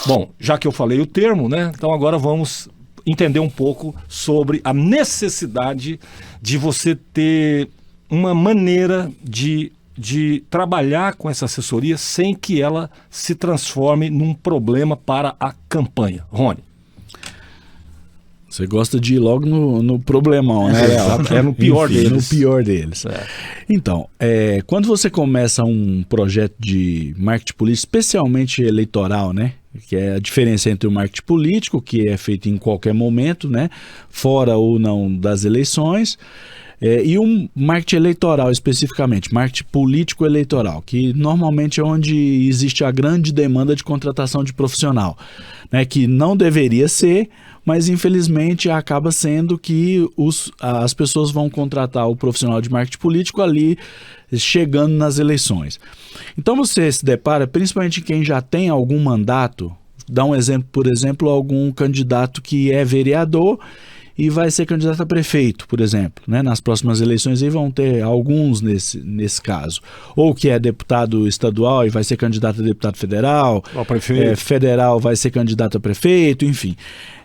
Bom, já que eu falei o termo, né? Então agora vamos entender um pouco sobre a necessidade de você ter uma maneira de trabalhar com essa assessoria sem que ela se transforme num problema para a campanha. Rony. Você gosta de ir logo no problemão, né? É no pior deles. No pior deles. Então, quando você começa um projeto de marketing político, especialmente eleitoral, né? Que é a diferença entre o marketing político, que é feito em qualquer momento, né? Fora ou não das eleições, e um marketing eleitoral especificamente, marketing político eleitoral, que normalmente é onde existe a grande demanda de contratação de profissional, né? Que não deveria ser, mas infelizmente acaba sendo que as pessoas vão contratar o profissional de marketing político ali chegando nas eleições. Então você se depara, principalmente quem já tem algum mandato, dá um exemplo, por exemplo, algum candidato que é vereador e vai ser candidato a prefeito, por exemplo, né? Nas próximas eleições aí vão ter alguns nesse caso. Ou que é deputado estadual e vai ser candidato a deputado federal, federal vai ser candidato a prefeito, enfim.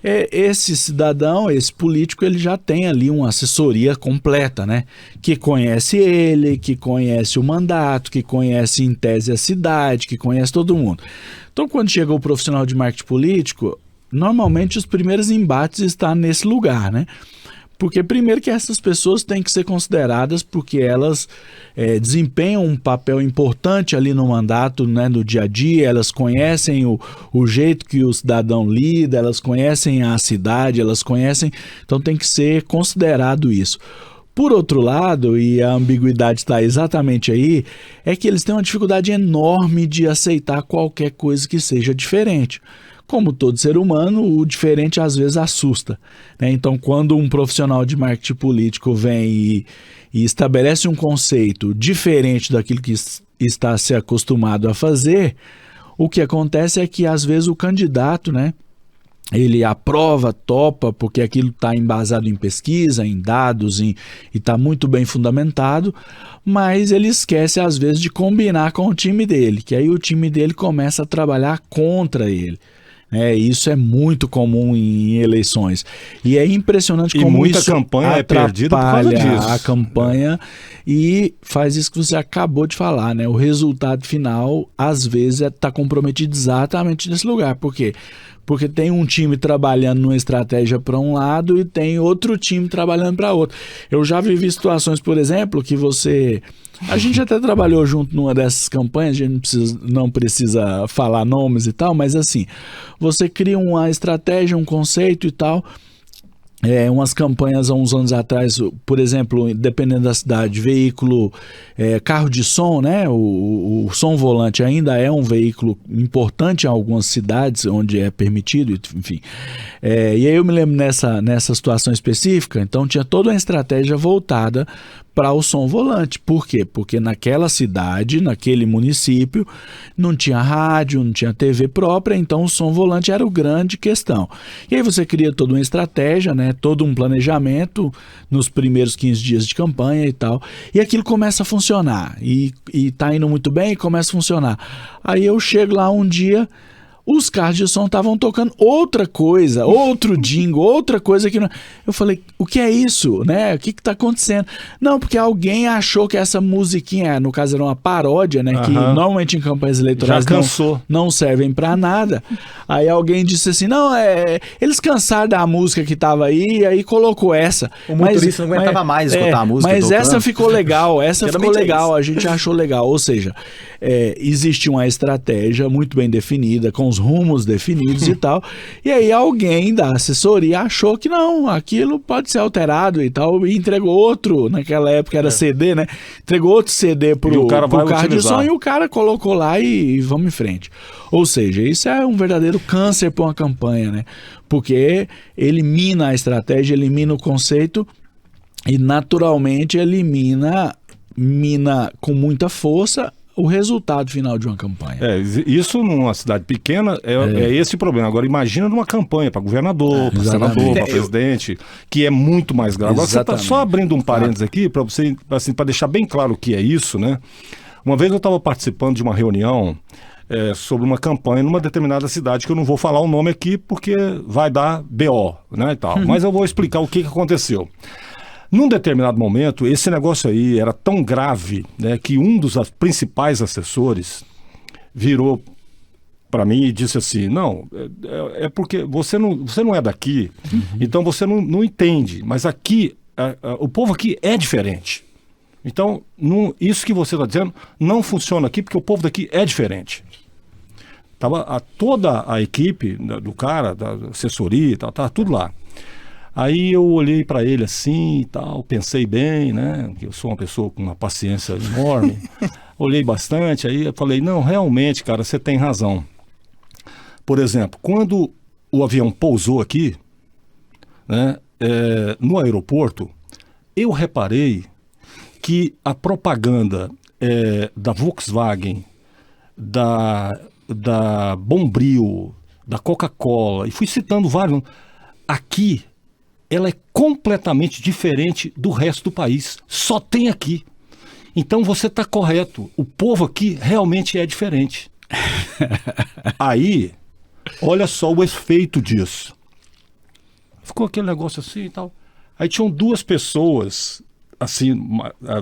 Esse cidadão, esse político, ele já tem ali uma assessoria completa, né? Que conhece ele, que conhece o mandato, que conhece em tese a cidade, que conhece todo mundo. Então, quando chega o profissional de marketing político, normalmente os primeiros embates estão nesse lugar, né? Porque primeiro que essas pessoas têm que ser consideradas porque elas desempenham um papel importante ali no mandato, né, no dia a dia, elas conhecem o jeito que o cidadão lida, elas conhecem a cidade, elas conhecem, então tem que ser considerado isso. Por outro lado, e a ambiguidade está exatamente aí, é que eles têm uma dificuldade enorme de aceitar qualquer coisa que seja diferente. Como todo ser humano, o diferente às vezes assusta, né? Então, quando um profissional de marketing político vem e estabelece um conceito diferente daquilo que está se acostumado a fazer, o que acontece é que às vezes o candidato, né, ele aprova, topa, porque aquilo está embasado em pesquisa, em dados, e está muito bem fundamentado, mas ele esquece às vezes de combinar com o time dele, que aí o time dele começa a trabalhar contra ele. Isso é muito comum em eleições. E é impressionante como muita isso campanha é perdida por causa disso. A campanha e faz isso que você acabou de falar, né? O resultado final, às vezes, está comprometido exatamente nesse lugar. Por quê? Porque tem um time trabalhando numa estratégia para um lado e tem outro time trabalhando para outro. Eu já vivi situações, por exemplo, que a gente até trabalhou junto numa dessas campanhas, a gente não precisa falar nomes e tal, mas assim, você cria uma estratégia, um conceito e tal. Umas campanhas há uns anos atrás, por exemplo, dependendo da cidade, veículo, carro de som, né? O som volante ainda é um veículo importante em algumas cidades onde é permitido, enfim. E aí eu me lembro nessa situação específica, então tinha toda uma estratégia voltada para o som volante. Por quê? Porque naquela cidade, naquele município, não tinha rádio, não tinha TV própria, então o som volante era o grande questão. E aí você cria toda uma estratégia, né? Todo um planejamento nos primeiros 15 dias de campanha e tal, e aquilo começa a funcionar, e tá indo muito bem e começa a funcionar. Aí eu chego lá um dia, os carros de som estavam tocando outra coisa, outro jingle, outra coisa que não... Eu falei, o que é isso, né? O que está acontecendo? Não, porque alguém achou que essa musiquinha, no caso era uma paródia, né? Que normalmente em campanhas eleitorais não servem para nada. Aí alguém disse assim, não, eles cansaram da música que estava aí, e aí colocou essa. O motorista não aguentava mais escutar a música. Mas essa ficou legal, É a gente achou legal. Ou seja, existe uma estratégia muito bem definida, com os rumos definidos e tal, e aí alguém da assessoria achou que não, aquilo pode ser alterado e tal, e entregou outro, naquela época era CD, né? Entregou outro CD pro carro de som e o cara colocou lá e vamos em frente. Ou seja, isso é um verdadeiro câncer para uma campanha, né? Porque elimina a estratégia, elimina o conceito e naturalmente mina com muita força o resultado final de uma campanha. Isso numa cidade pequena é esse o problema. Agora imagina numa campanha para governador, para senador, para presidente, que é muito mais grave. Agora você está só abrindo um parênteses aqui para você, assim, para deixar bem claro o que é isso, né? Uma vez eu estava participando de uma reunião sobre uma campanha numa determinada cidade, que eu não vou falar o nome aqui porque vai dar BO, né, e tal. Mas eu vou explicar o que aconteceu. Num determinado momento, esse negócio aí era tão grave, né, que um dos principais assessores virou para mim e disse assim, não, é porque você não é daqui, então você não entende, mas aqui, o povo aqui é diferente. Então, isso que você está dizendo não funciona aqui porque o povo daqui é diferente. Tava toda a equipe do cara, da assessoria e tal, tava tudo lá. Aí eu olhei para ele assim e tal, pensei bem, né, que eu sou uma pessoa com uma paciência enorme, olhei bastante, aí eu falei, não, realmente, cara, você tem razão. Por exemplo, quando o avião pousou aqui, né, no aeroporto, eu reparei que a propaganda da Volkswagen, da Bombril, da Coca-Cola, e fui citando vários, aqui ela é completamente diferente do resto do país. Só tem aqui. Então você está correto. O povo aqui realmente é diferente. Aí, olha só o efeito disso. Ficou aquele negócio assim e tal. Aí tinham duas pessoas, assim,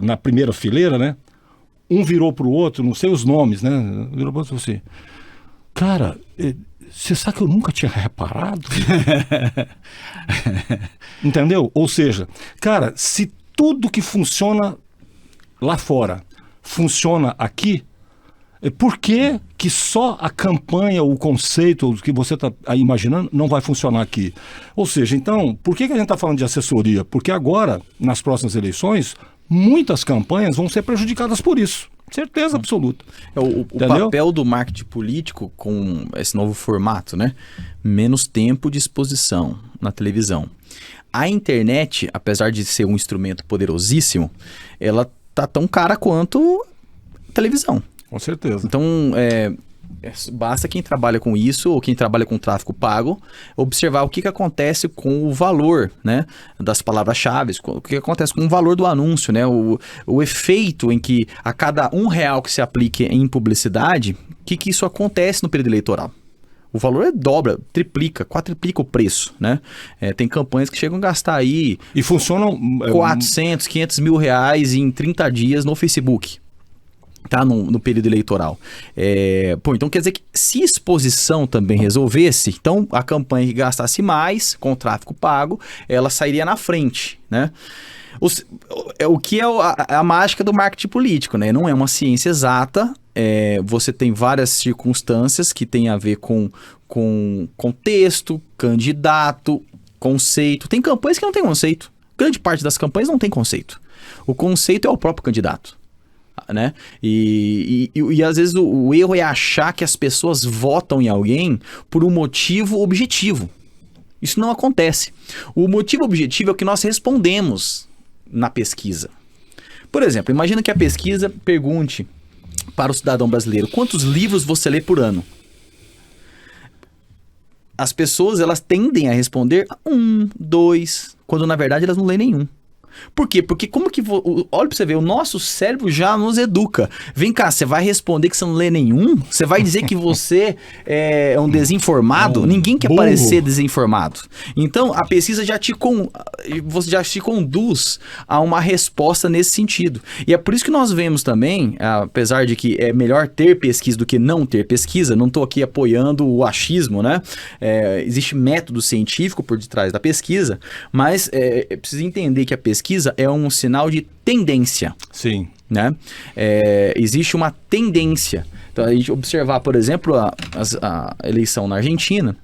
na primeira fileira, né? Um virou para o outro, não sei os nomes, né? Virou para o outro assim. Cara, você sabe que eu nunca tinha reparado? Entendeu? Ou seja, cara, se tudo que funciona lá fora funciona aqui, por que só a campanha, o conceito que você está imaginando não vai funcionar aqui? Ou seja, então, por que a gente está falando de assessoria? Porque agora, nas próximas eleições, muitas campanhas vão ser prejudicadas por isso. Certeza absoluta. O papel do marketing político com esse novo formato, né? Menos tempo de exposição na televisão. A internet, apesar de ser um instrumento poderosíssimo, ela tá tão cara quanto a televisão. Com certeza. Então, basta quem trabalha com isso ou quem trabalha com tráfego pago observar o que acontece com o valor, né, das palavras-chave, o que acontece com o valor do anúncio, né, o efeito em que a cada R$1 que se aplique em publicidade, o que isso acontece no período eleitoral. O valor dobra, triplica, quadriplica o preço, né? Tem campanhas que chegam a gastar aí... E funcionam... 400, 500 mil reais em 30 dias no Facebook. Tá, no período eleitoral. Então quer dizer que se exposição também resolvesse, então a campanha que gastasse mais com tráfego pago, ela sairia na frente, né? O que é a mágica do marketing político, né? Não é uma ciência exata, você tem várias circunstâncias que tem a ver com contexto, candidato, conceito. Tem campanhas que não tem conceito. Grande parte das campanhas não tem conceito. O conceito é o próprio candidato. Né? E às vezes o erro é achar que as pessoas votam em alguém por um motivo objetivo. Isso não acontece. O motivo objetivo é o que nós respondemos na pesquisa. Por exemplo, imagina que a pesquisa pergunte para o cidadão brasileiro: quantos livros você lê por ano? As pessoas, elas tendem a responder 1, 2, quando na verdade elas não lêem nenhum. Por quê? Porque como que... Olha pra você ver, o nosso cérebro já nos educa. Vem cá, você vai responder que você não lê nenhum? Você vai dizer que você é um desinformado? Ninguém quer parecer desinformado. Então, a pesquisa já te conduz a uma resposta nesse sentido. E é por isso que nós vemos também, apesar de que é melhor ter pesquisa do que não ter pesquisa, não estou aqui apoiando o achismo, né? Existe método científico por detrás da pesquisa, mas é preciso entender que a pesquisa é um sinal de tendência. Sim. Né? Existe uma tendência. Então, a gente observar, por exemplo, a eleição na Argentina,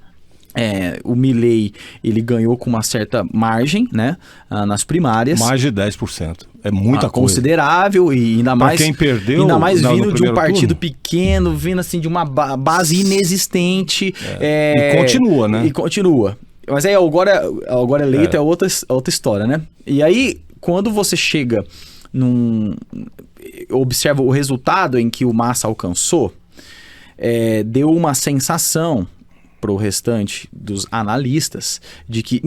o Milei, ele ganhou com uma certa margem, né, nas primárias. Mais de 10%. É muita coisa. Considerável, e ainda mais... Pra quem perdeu... Ainda mais vindo de um partido pequeno, vindo assim de uma base inexistente. E continua, né? E continua. Mas aí agora eleito é outra história, né? E aí, quando você chega observa o resultado em que o Massa alcançou, deu uma sensação para o restante dos analistas de que,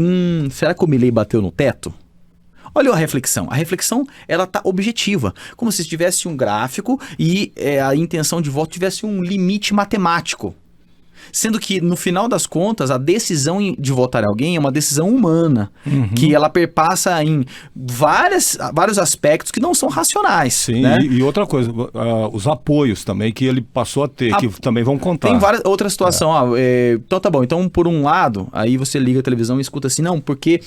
será que o Milei bateu no teto? Olha a reflexão. A reflexão, ela tá objetiva. Como se tivesse um gráfico e a intenção de voto tivesse um limite matemático. Sendo que, no final das contas, a decisão de votar em alguém é uma decisão humana, que ela perpassa em vários aspectos que não são racionais. Sim, né? e outra coisa, os apoios também que ele passou a ter, que também vão contar. Tem várias outra situação. Então tá bom, então por um lado, aí você liga a televisão e escuta assim, não, porque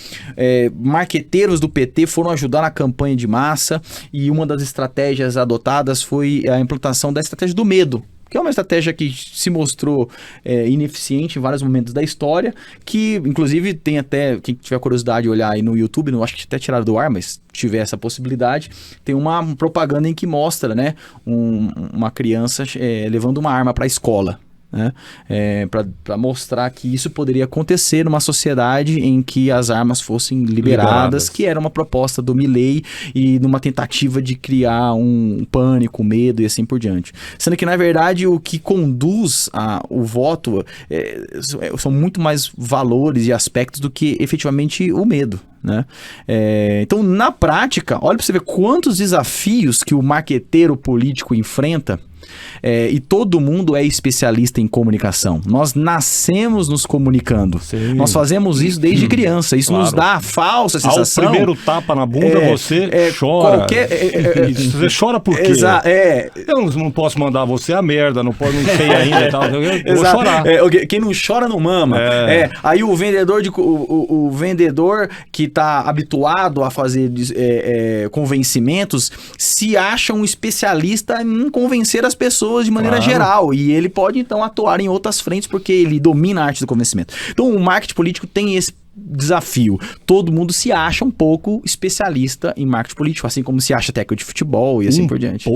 marqueteiros do PT foram ajudar na campanha de massa e uma das estratégias adotadas foi a implantação da estratégia do medo. Que é uma estratégia que se mostrou ineficiente em vários momentos da história, que inclusive tem até, quem tiver curiosidade de olhar aí no YouTube, não acho que até tiraram do ar, mas tiver essa possibilidade, tem uma propaganda em que mostra, né, uma criança levando uma arma para a escola. Né? Para mostrar que isso poderia acontecer numa sociedade em que as armas fossem liberadas, que era uma proposta do Milei e numa tentativa de criar um pânico, medo e assim por diante. Sendo que, na verdade, o que conduz o voto são muito mais valores e aspectos do que efetivamente o medo. Né? Então, na prática, olha para você ver quantos desafios que o marqueteiro político enfrenta. E todo mundo é especialista em comunicação. Nós nascemos nos comunicando. Sim. Nós fazemos isso desde criança. Isso nos dá a falsa sensação. Ao primeiro tapa na bunda, você chora. Você chora por quê? Eu não posso mandar você a merda, não sei ainda e tal. Eu vou chorar. Quem não chora não mama. Aí o vendedor que está habituado a fazer convencimentos se acha um especialista em convencer as pessoas de maneira geral, e ele pode então atuar em outras frentes porque ele domina a arte do convencimento. Então o marketing político tem esse desafio. Todo mundo se acha um pouco especialista em marketing político, assim como se acha técnico de futebol e assim por diante.